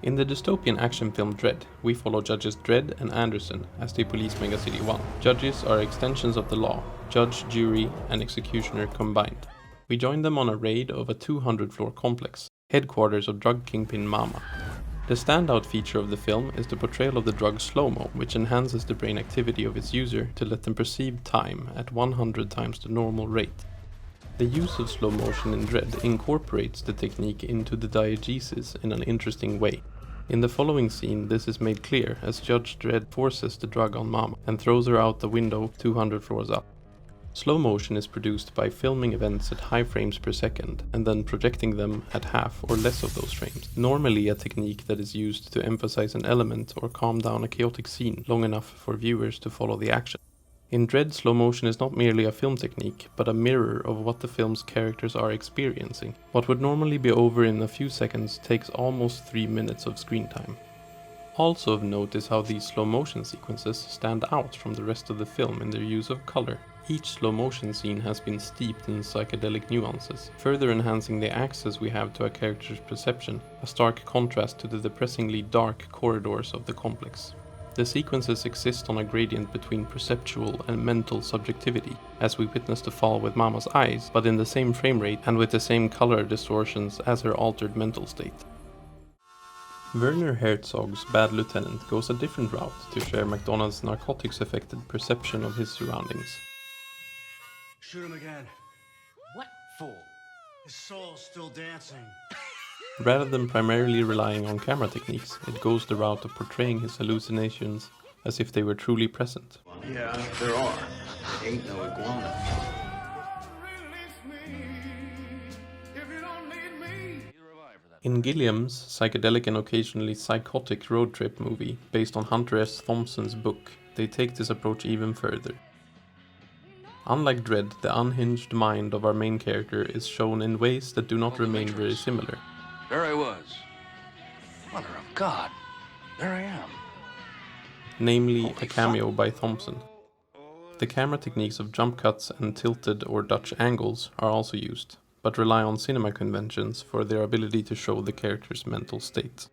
In the dystopian action film Dredd, we follow judges Dredd and Anderson as they police Megacity 1. Judges are extensions of the law, judge, jury, and executioner combined. We join them on a raid of a 200-floor complex, headquarters of drug kingpin Mama. The standout feature of the film is the portrayal of the drug slow-mo, which enhances the brain activity of its user to let them perceive time at 100 times the normal rate. The use of slow motion in Dredd incorporates the technique into the diegesis in an interesting way. In the following scene, this is made clear as Judge Dredd forces the drug on Mama and throws her out the window 200 floors up. Slow motion is produced by filming events at high frames per second and then projecting them at half or less of those frames, normally a technique that is used to emphasize an element or calm down a chaotic scene long enough for viewers to follow the action. In Dredd, slow motion is not merely a film technique, but a mirror of what the film's characters are experiencing. What would normally be over in a few seconds takes almost 3 minutes of screen time. Also of note is how these slow motion sequences stand out from the rest of the film in their use of color. Each slow motion scene has been steeped in psychedelic nuances, further enhancing the access we have to a character's perception, a stark contrast to the depressingly dark corridors of the complex. The sequences exist on a gradient between perceptual and mental subjectivity, as we witness the fall with Mama's eyes, but in the same frame rate and with the same color distortions as her altered mental state. Werner Herzog's Bad Lieutenant goes a different route to share McDonough's narcotics-affected perception of his surroundings. Shoot him again. What for? His soul's still dancing. Rather than primarily relying on camera techniques, it goes the route of portraying his hallucinations as if they were truly present. Yeah, there are. Ain't no iguana. In Gilliam's psychedelic and occasionally psychotic road trip movie, based on Hunter S. Thompson's book, they take this approach even further. Unlike Dredd, the unhinged mind of our main character is shown in ways that do not remain very similar. There I was. Mother of God. There I am. Namely, a cameo by Thompson. The camera techniques of jump cuts and tilted or Dutch angles are also used, but rely on cinema conventions for their ability to show the character's mental state.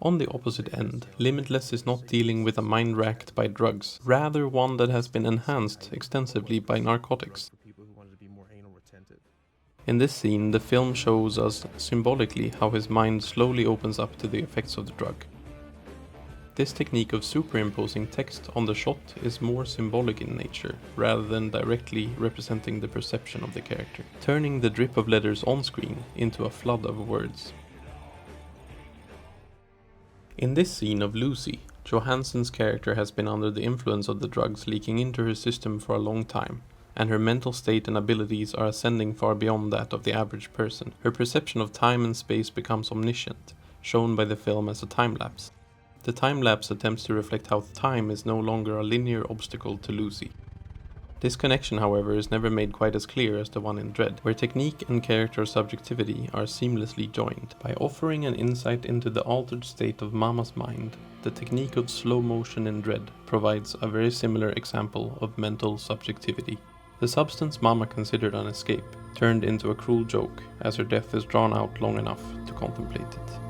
On the opposite end, Limitless is not dealing with a mind racked by drugs, rather one that has been enhanced extensively by narcotics. In this scene, the film shows us symbolically how his mind slowly opens up to the effects of the drug. This technique of superimposing text on the shot is more symbolic in nature, rather than directly representing the perception of the character, turning the drip of letters on screen into a flood of words. In this scene of Lucy, Johansson's character has been under the influence of the drugs leaking into her system for a long time, and her mental state and abilities are ascending far beyond that of the average person. Her perception of time and space becomes omniscient, shown by the film as a time-lapse. The time-lapse attempts to reflect how time is no longer a linear obstacle to Lucy. This connection, however, is never made quite as clear as the one in Dredd, where technique and character subjectivity are seamlessly joined. By offering an insight into the altered state of Mama's mind, the technique of slow motion in Dredd provides a very similar example of mental subjectivity. The substance Mama considered an escape turned into a cruel joke as her death is drawn out long enough to contemplate it.